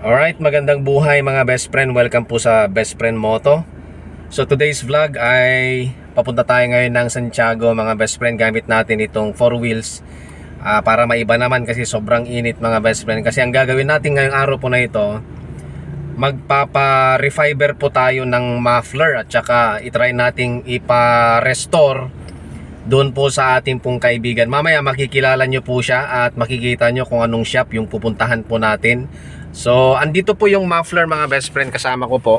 Alright, magandang buhay mga best friend. Welcome po sa Best Friend Moto. So today's vlog ay papunta tayo ngayon ng Santiago mga best friend. Gamit natin itong 4 wheels para maiba naman kasi sobrang init mga best friend. Kasi ang gagawin natin ngayong araw po na ito, magpapa-refiber po tayo ng muffler at saka itry nating ipa-restore doon po sa ating pong kaibigan. Mamaya makikilala nyo po siya at makikita nyo kung anong shop yung pupuntahan po natin. So andito po yung muffler mga best friend, kasama ko po.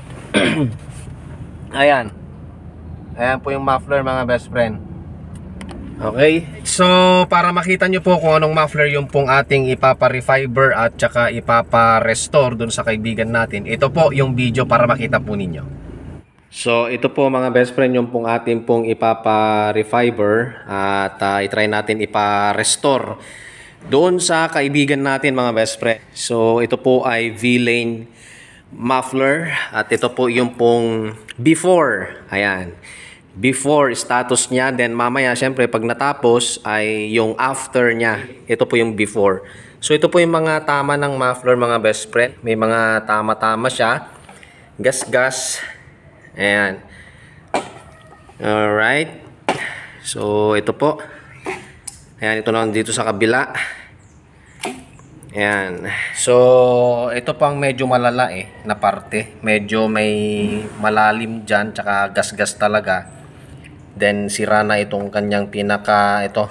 Ayan po yung muffler mga best friend. Okay, so para makita nyo po kung anong muffler yung pong ating ipapa-refiber at saka ipapa-restore dun sa kaibigan natin, ito po yung video para makita po ninyo. So ito po mga best friend yung pong ating pong ipapa-refiber at itry natin ipa-restore doon sa kaibigan natin mga best friend. So ito po ay V-Lane muffler at ito po yung pong before. Ayan, before status niya, then mamaya syempre pag natapos ay yung after niya. Ito po yung before. So ito po yung mga tama ng muffler mga best friend. May mga tama-tama siya, gas-gas. Ayan. Alright, so ito po. Ayan, ito naman dito sa kabila. Ayan. So ito pang medyo malala na parte. Medyo may malalim dyan, tsaka gas-gas talaga. Then sira na itong kanyang pinaka, ito,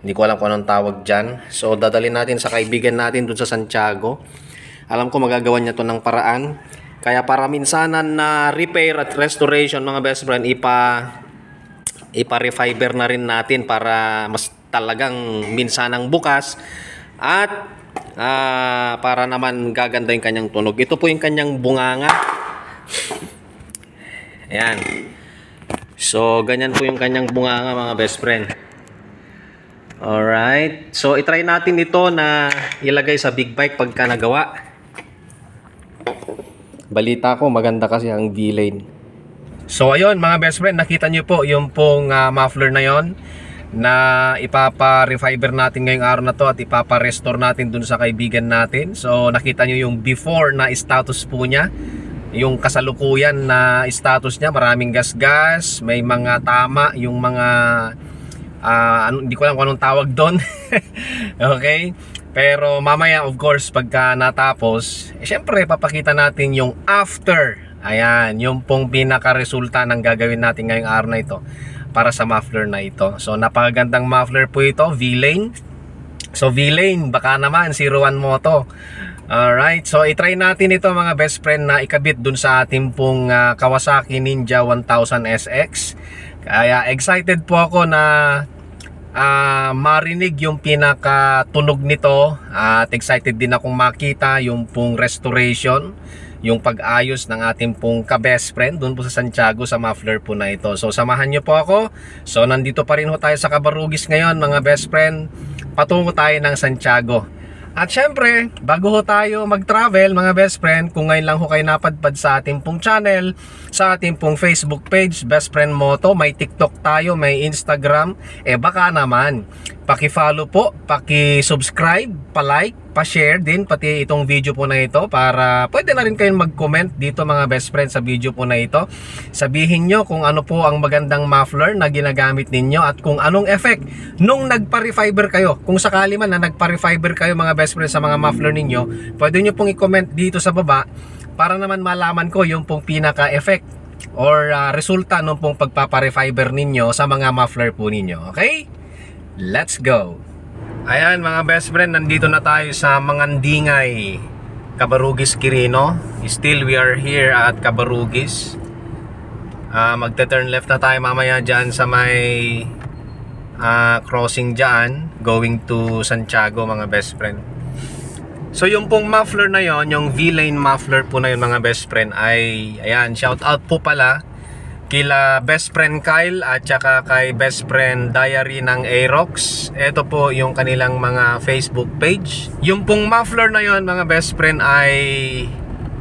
hindi ko alam kung anong tawag dyan. So dadalhin natin sa kaibigan natin dun sa Santiago. Alam ko magagawa niya to ng paraan. Kaya para minsanan na repair at restoration mga best friend, ipa-refiber na rin natin para mas talagang minsanang bukas at para naman gaganda yung kanyang tunog. Ito po yung kanyang bunganga. Ayan. So ganyan po yung kanyang bunganga mga best friend. Alright, so itry natin ito na ilagay sa big bike pagka nagawa. Balita ko maganda kasi ang V-Lane. So ayun mga best friend, nakita nyo po yung pong muffler na yon na ipapa-refiber natin ngayong araw na to at ipapa-restore natin dun sa kaibigan natin. So nakita nyo yung before na status po niya, yung kasalukuyan na status niya. Maraming gas-gas, may mga tama, yung mga hindi ko alam kung anong tawag doon. Okay, pero mamaya of course pagka natapos, syempre papakita natin yung after. Ayan, yung pong pinaka-resulta ng gagawin natin ngayong araw na ito para sa muffler na ito. So napakagandang muffler po ito, V-Lane. So V-Lane, baka naman 01 Moto. Alright, so itry natin ito mga best friend na ikabit dun sa ating pong Kawasaki Ninja 1000 SX. Kaya excited po ako na marinig yung pinakatunog nito at excited din akong makita yung pong restoration, yung pag-ayos ng ating pong ka-best friend doon po sa Santiago sa muffler po na ito. So samahan nyo po ako. So nandito pa rin ho tayo sa Cabarugis ngayon mga best friend. Patungo tayo ng Santiago. At syempre, bago ho tayo mag-travel mga best friend, kung ngayon lang ho kayo napadpad sa ating pong channel, sa ating pong Facebook page, Best Friend Moto, may TikTok tayo, may Instagram, baka naman, paki-follow po, paki-subscribe, pa-like, pa-share din pati itong video po na ito para pwede na rin kayong mag-comment dito mga best friend sa video po na ito. Sabihin nyo kung ano po ang magandang muffler na ginagamit ninyo at kung anong effect nung nagpa-refiber kayo. Kung sakali man na nagpa-refiber kayo mga best friend sa mga muffler ninyo, pwede nyo pong i-comment dito sa baba para naman malaman ko yung pong pinaka-effect or resulta nung pong pagpapa-refiber ninyo sa mga muffler po ninyo. Okay? Let's go! Ayan mga best friend, nandito na tayo sa Mangandingay, Cabarugis, Quirino. Still we are here at Cabarugis. Magte-turn left na tayo mamaya dyan sa may crossing dyan, going to Santiago mga best friend. So yung pong muffler na yon, yung V-Lane muffler po na yun mga best friend ay, ayan, shout out po pala kila best friend Kyle at saka kay best friend Diary ng Aerox. Ito po yung kanilang mga Facebook page. Yung pong muffler na yon mga best friend ay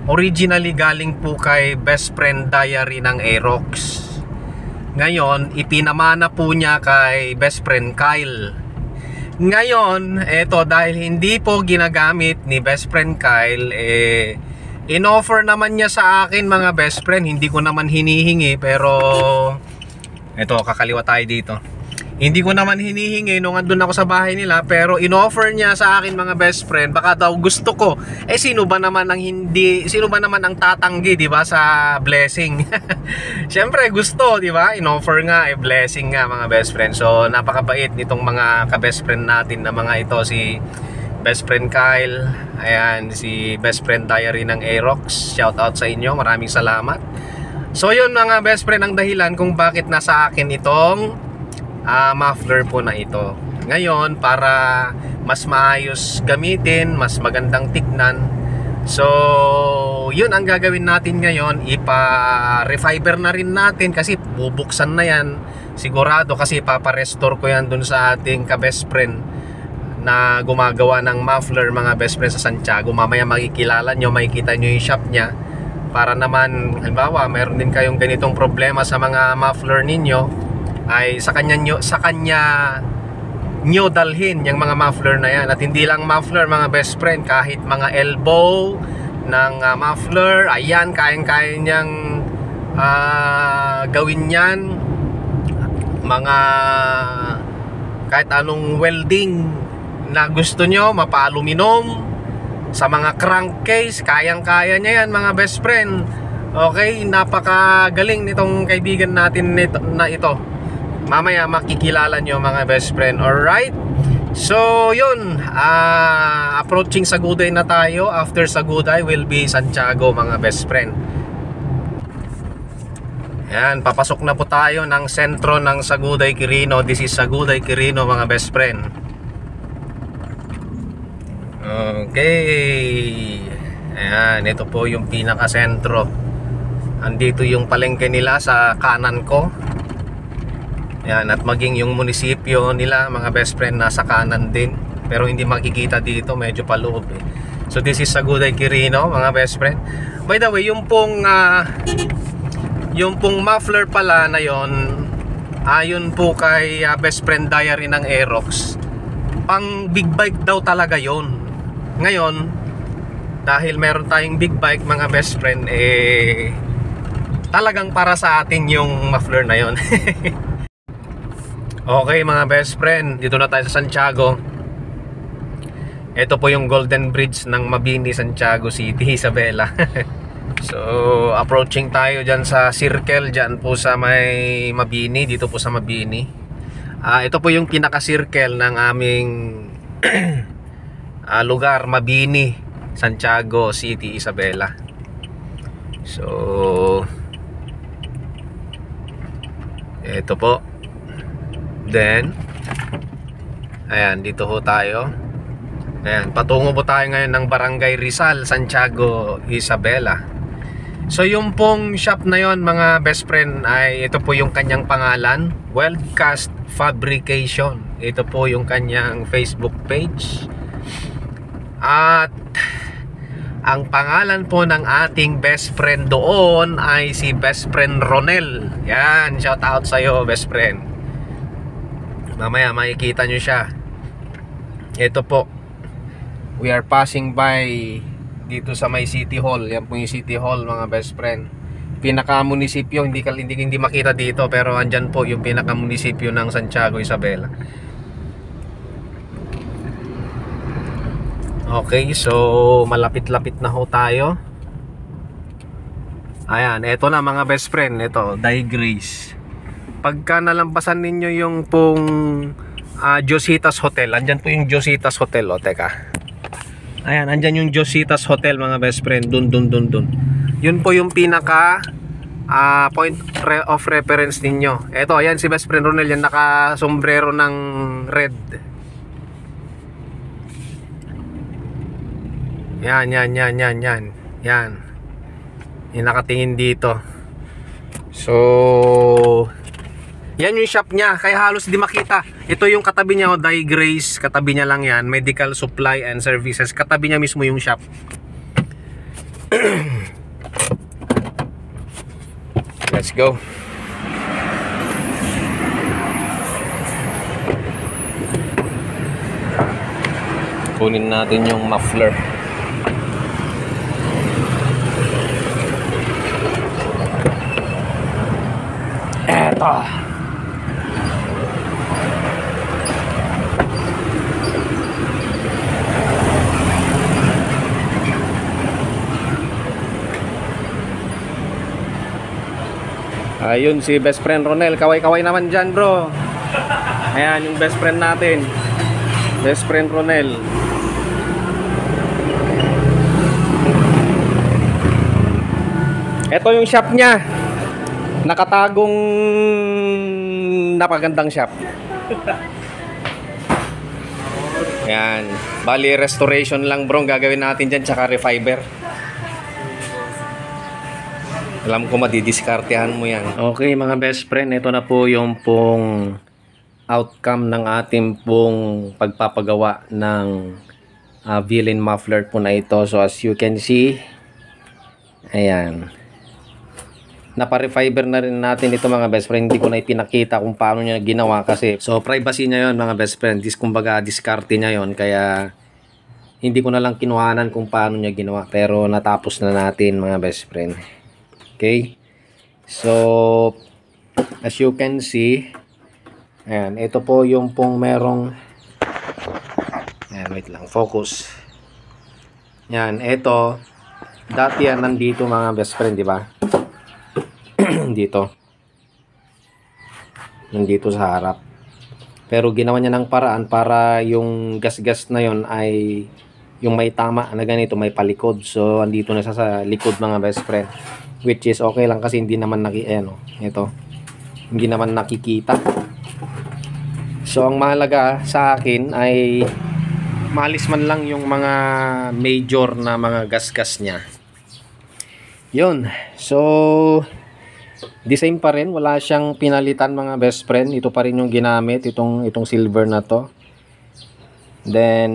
originally galing po kay best friend Diary ng Aerox. Ngayon ipinamana po niya kay best friend Kyle. Ngayon, eto, dahil hindi po ginagamit ni best friend Kyle, in-offer naman niya sa akin mga best friend. Hindi ko naman hinihingi, pero eto, kakaliwa tayo dito. Hindi ko naman hinihingi nung andun ako sa bahay nila, pero in-offer niya sa akin mga best friend, baka daw gusto ko. Sino ba naman ang tatanggi, 'di ba, sa blessing? Siyempre gusto, 'di ba? In-offer nga, blessing nga mga best friend. So napakabait nitong mga ka-best friend natin na mga ito, si best friend Kyle, ayan, si best friend Diary ng Aerox. Shout out sa inyo, maraming salamat. So yun mga best friend, ang dahilan kung bakit nasa akin itong muffler po na ito. Ngayon, para mas maayos gamitin, mas magandang tignan, so yun ang gagawin natin ngayon. Ipa-refiber na rin natin kasi bubuksan na yan sigurado, kasi papa-restore ko yan dun sa ating ka-best friend na gumagawa ng muffler mga best friend sa Santiago. Mamaya makikilala nyo, makikita nyo yung shop nya, para naman halimbawa mayroon din kayong ganitong problema sa mga muffler ninyo, ay sa kanya nyo dalhin yung mga muffler na yan. At hindi lang muffler mga best friend, kahit mga elbow ng muffler, ayan, kayang-kaya niyang gawin yan. Mga kahit anong welding na gusto nyo, mapa-aluminum, sa mga crankcase, kayang-kaya niya yan mga best friend. Okay, napakagaling nitong kaibigan natin na ito. Mamaya makikilala nyo mga best friend. Alright, so yun, approaching Saguday na tayo. After Saguday will be Santiago mga best friend. Yan, papasok na po tayo ng sentro ng Saguday Quirino. This is Saguday Quirino mga best friend. Okay, ayan, ito po yung pinaka-sentro. Andito yung palengke nila sa kanan ko. Yan, at maging yung munisipyo nila mga best friend nasa kanan din, pero hindi makikita dito, medyo paloob So this is Saguday Quirino mga best friend. By the way, yung pong muffler pala na yon, ayon po kay best friend Diary ng Aerox, pang big bike daw talaga yon. Ngayon, dahil meron tayong big bike mga best friend, talagang para sa atin yung muffler na yon. Okay mga best friend, dito na tayo sa Santiago. Ito po yung Golden Bridge ng Mabini, Santiago City, Isabela. So approaching tayo dyan sa circle, dyan po sa may Mabini, dito po sa Mabini. Ito po yung pinaka-circle ng aming lugar, Mabini, Santiago City, Isabela. So ito po. Then ayan, dito ho tayo. Ayan, patungo po tayo ngayon ng Barangay Rizal, Santiago, Isabela. So yung pong shop na yon mga best friend, ay ito po yung kanyang pangalan, Weldcast Fabrication. Ito po yung kanyang Facebook page. At ang pangalan po ng ating best friend doon ay si best friend Ronel. Yan, shout out sa'yo best friend. Mamaya makikita nyo siya. Ito po, we are passing by dito sa may City Hall. Yan po yung City Hall mga best friend. Pinaka-munisipyo, hindi makita dito, pero andyan po yung pinaka-munisipyo ng Santiago, Isabela. Okay, so malapit-lapit na ho tayo. Ayan, eto na mga best friend. Ito, Die Grace. Pagka nalampasan ninyo yung pong Jositas Hotel, andyan po yung Jositas Hotel. O teka, ayan, andyan yung Jositas Hotel mga best friend. Dun. Yun po yung pinaka point of reference ninyo. Eto, ayan si best friend Ronel, yan naka sombrero ng red. Yan. Yan nakatingin dito. So yan yung shop niya, kaya halos di makita. Ito yung katabi niya, Die Grace, katabi niya lang yan, Medical Supply and Services, katabi niya mismo yung shop. Let's go. Kunin natin yung muffler. Eto. Ayun si best friend Ronel. Kaway-kaway naman dyan, bro. Ayan yung best friend natin. Best friend Ronel. Ito yung shop niya. Nakatagong napagandang shop. Ayan. Bali restoration lang, bro, gagawin natin dyan, tsaka refiber. Alam ko madidiskartehan mo yan. Okay mga best friend, ito na po yung pong outcome ng ating pong pagpapagawa ng villain muffler po na ito. So as you can see, ayan. Napa-refiber na rin natin ito mga best friend. Hindi ko na ipinakita kung paano niya ginawa kasi so privacy niya yon mga best friend. Kumbaga diskarte niya yon, kaya hindi ko na lang kinuhanan kung paano niya ginawa. Pero natapos na natin mga best friend. Okay, so as you can see, ayan, ito po yung pong merong, ayan, wait lang, focus. Yan, ito dati yan nandito mga best friend, di ba? Dito, nandito sa harap, pero ginawa niya ng paraan para yung gas-gas na yon ay yung may tama na ganito, may palikod. So andito na sa likod mga best friend, which is okay lang kasi hindi naman ito, hindi naman nakikita. So ang mahalaga sa akin ay maalis man lang yung mga major na mga gas-gas niya. Yun. So the same pa rin, wala siyang pinalitan mga best friend. Ito pa rin yung ginamit, itong silver na to. Then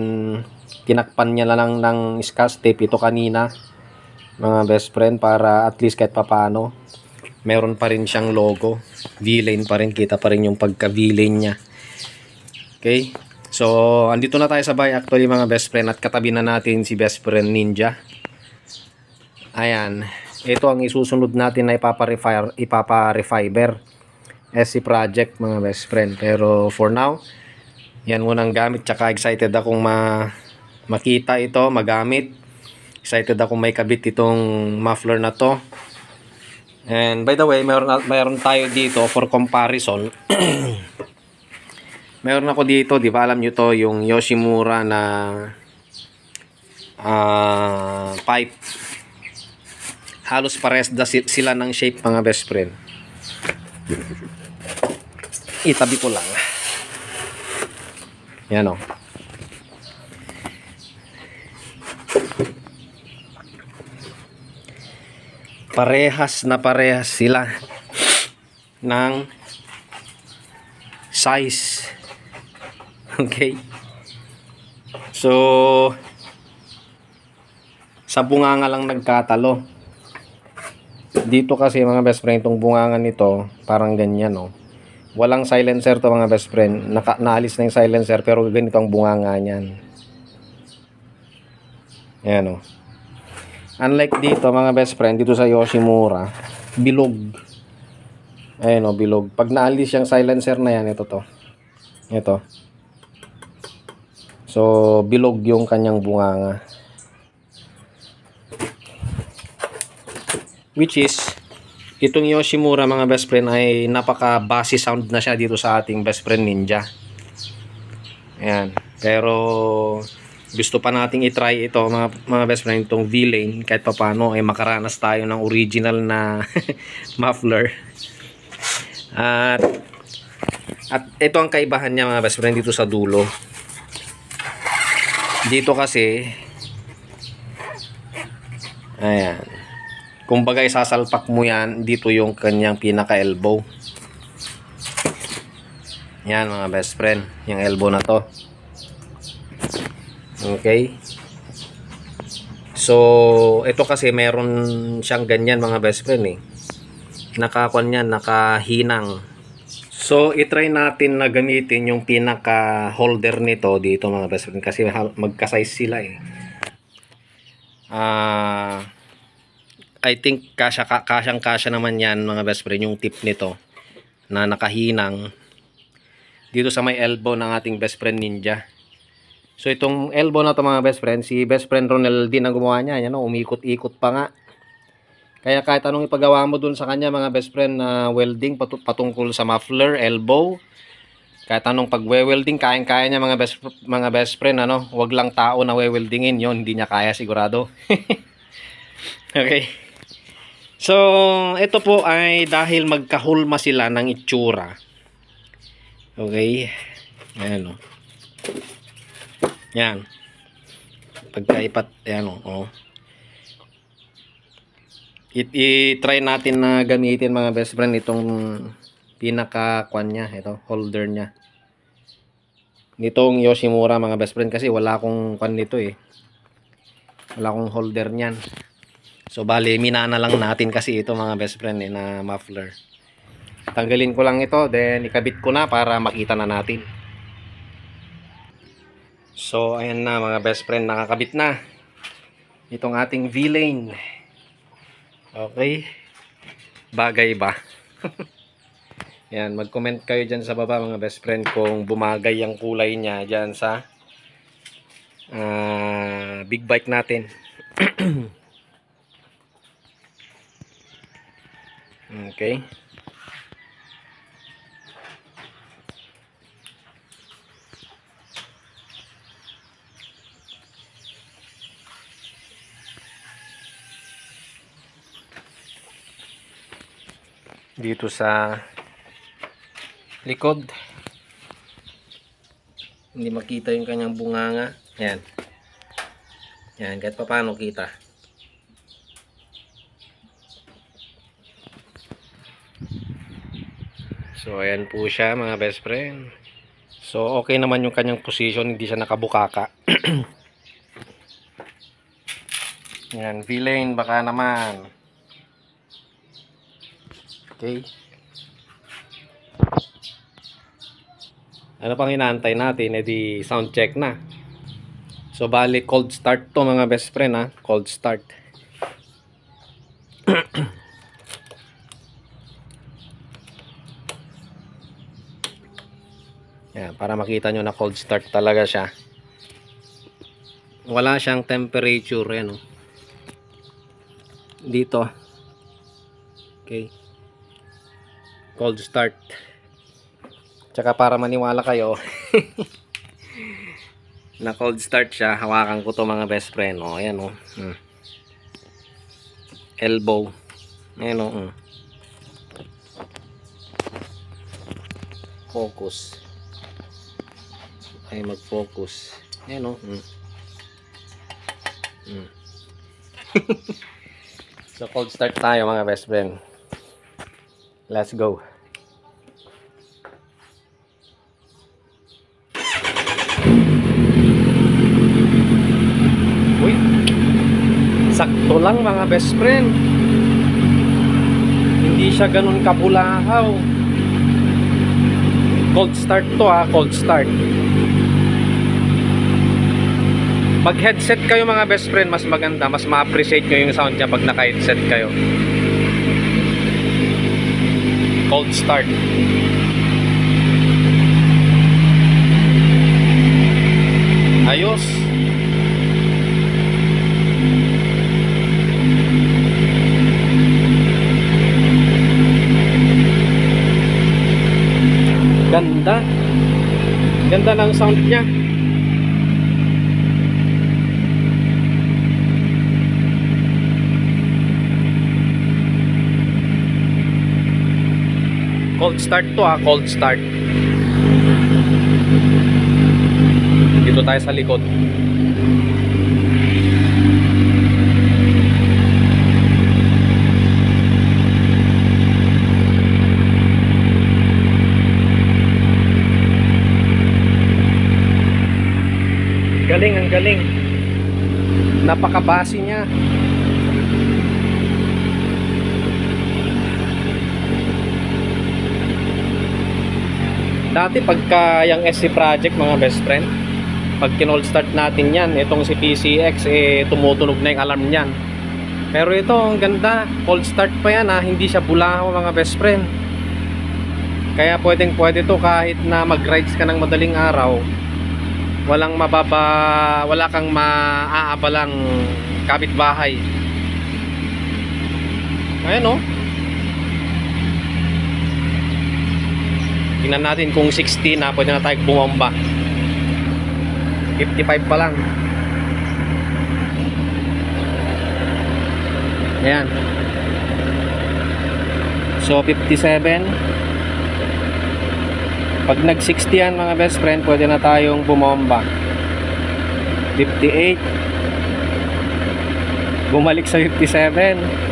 tinakpan niya lang ng scotch tape ito kanina mga best friend, para at least kahit papano meron pa rin siyang logo. Villain pa rin, kita pa rin yung pagka-villain niya. Okay, so andito na tayo sa bahay actually mga best friend, at katabi na natin si best friend Ninja. Ayan, ito ang isusunod natin na ipapa-refiber SC project mga best friend. Pero for now, yan munang gamit, tsaka excited akong makita ito, magamit. Excited ako may kabit itong muffler na to. And by the way, mayroon tayo dito for comparison. Mayroon ako dito, di ba alam nyo to, yung Yoshimura na pipe. Halos pares sila ng shape mga best friend. Itabi ko lang. Yan o. Parehas sila ng size. Okay, so sa bunganga lang nagkatalo dito kasi mga best friend. Itong bunganga nito parang ganyan, no? Walang silencer to mga best friend. Naalis na yung silencer, pero ganito ang bunganga niyan. Ayan, no? Unlike dito mga best friend, dito sa Yoshimura, bilog. Ayan o, bilog. Pag naalis yung silencer na yan, ito to. Ito. So, bilog yung kanyang bunganga. Which is, itong Yoshimura mga best friend ay napaka-bassy sound na siya dito sa ating best friend Ninja. Ayan. Pero gusto pa nating i-try ito mga best friend, itong villain, kahit pa paano ay makaranas tayo ng original na muffler. At ito ang kaibahan niya mga best friend dito sa dulo. Dito kasi, ayan, kumbaga isasalpak mo yan, dito yung kanyang pinaka elbow. Yan mga best friend, yung elbow na to. Okay, so ito kasi meron siyang ganyan mga best friend, nakakuan yan, nakahinang. So, itry natin na gamitin yung pinaka holder nito dito mga best friend kasi magka-size sila eh. I think kasyang-kasya naman yan mga best friend yung tip nito na nakahinang dito sa may elbow ng ating best friend Ninja. So itong elbow na to mga best friend, si best friend Ronel din ang gumawa niya, yan, umikot-ikot pa nga. Kaya kahit anong ipagawa mo dun sa kanya mga best friend na welding patungkol sa muffler, elbow, kahit anong pagwe-welding, kayang-kaya niya mga best friend, ano, wag lang tao na we-weldingin, yon hindi niya kaya sigurado. Okay. So, ito po ay dahil magkahulma sila ng itsura. Okay. Ayan o. Yan. Pagkaipat, ayan o. I-try natin na gamitin mga best friend itong pinaka-kwan niya, ito, holder niya. Nitong Yoshimura mga best friend kasi wala akong kwan nito eh. Wala akong holder niyan. So bali, minana lang natin kasi ito mga best friend eh, na muffler. Tanggalin ko lang ito, then ikabit ko na para makita na natin. So ayan na mga best friend, nakakabit na itong ating V-Lane. Okay, bagay ba? Yan, mag-comment kayo dyan sa baba mga best friend kung bumagay ang kulay niya dyan sa big bike natin. Okay. Dito sa likod hindi makita yung kanyang bunganga. Yan. Yan, kahit pa paano kita. So ayan po siya mga best friend. So okay naman yung kanyang position, hindi siya nakabukaka. Yan, V-Lane baka naman. Okay. Ano pang inaantay natin? Eh di sound check na. So bali cold start to mga best friend ha. Cold start. Yan, para makita nyo na cold start talaga siya. Wala siyang temperature yan. Dito. Okay. Cold start. Tsaka para maniwala kayo na cold start siya, hawakan ko to mga best friend. O, ayan o. Elbow. Ayan o. Focus. Ay mag-focus. Ayan o. So cold start tayo mga best friend. Let's go. Uy, sakto lang mga best friend. Hindi siya ganun kapulahaw. Cold start to ha, cold start. Pag headset kayo mga best friend, mas maganda, mas ma-appreciate nyo yung sound niya pag naka-headset kayo. Cold start. Ayos. Ganda. Ganda ng sound niya. Cold start to ha, cold start. Dito tayo sa likod. Galing, ang galing. Napakabasi niya. Dati pagka yung SC Project mga best friend, pag kinold start natin yan, itong si PCX tumutunog na yung alarm niyan. Pero ito ang ganda, cold start pa yan hindi siya bulahaw mga best friend. Kaya pwede to kahit na mag-rides ka ng madaling araw, wala kang maaabalang kapitbahay. Ayan tingnan natin kung 60 na, pwede na tayo bumomba. 55 pa lang. Ayan. So 57. Pag nag 60 yan mga best friend, pwede na tayong bumomba. 58. Bumalik sa 57.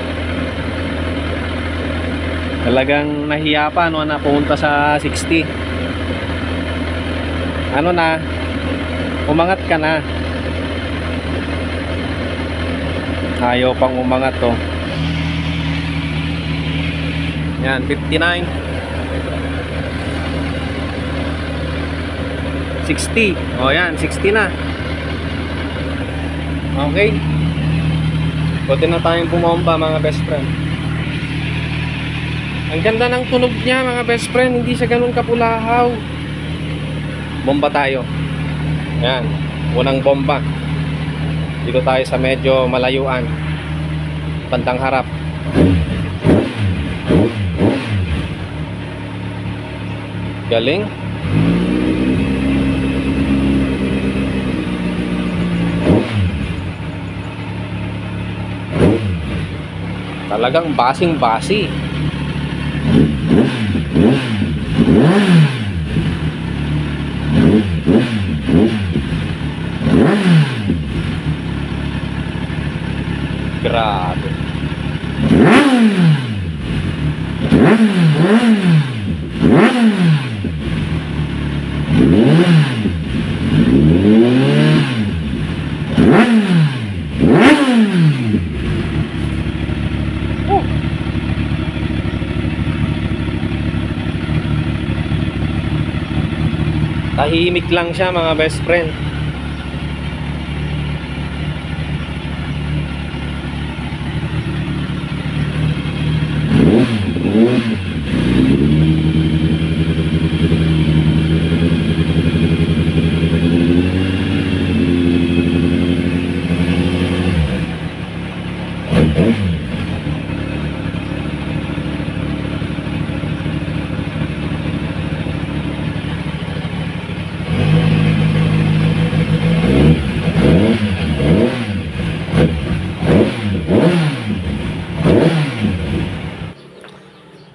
Talagang nahiya pa na pumunta sa 60. Umangat ka na. Ayaw pang umangat to. Yan, 59. 60. Yan, 60 na. Okay. Pwede na tayong bumomba mga best friend. Ang ganda ng tunog niya mga best friend, hindi siya ganun kapulahaw. Bomba tayo. Yan, unang bomba. Dito tayo sa medyo malayuan, bandang harap. Galing. Talagang basing-basi. Grabe. Tahimik lang siya mga best friend.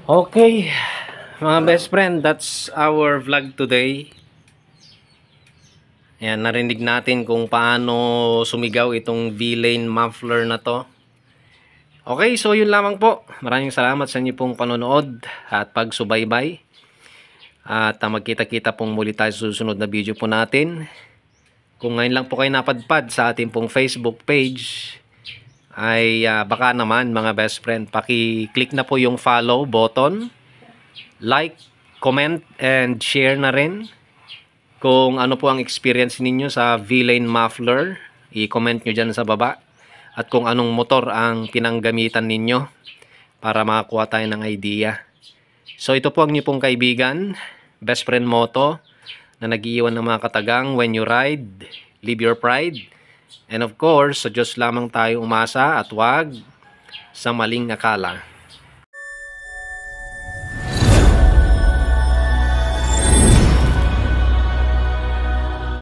Okay, mga best friend, that's our vlog today. Ayan, narinig natin kung paano sumigaw itong V-Lane muffler na to. Okay, so yun lamang po. Maraming salamat sa inyo pong panonood at pagsubaybay. At magkita-kita pong muli tayo sa susunod na video po natin. Kung ngayon lang po kayo napadpad sa ating pong Facebook page, ay baka naman mga best friend, paki-click na po yung follow button, like, comment, and share na rin. Kung ano po ang experience ninyo sa V-Lane muffler, i-comment nyo dyan sa baba. At kung anong motor ang pinanggamitan ninyo para makakuha tayo ng idea. So ito po ang niyo pong kaibigan, Best Friend Moto, na nag-iiwan ng mga katagang, when you ride, leave your pride. And of course, sa Diyos lamang tayo umasa at wag sa maling akala.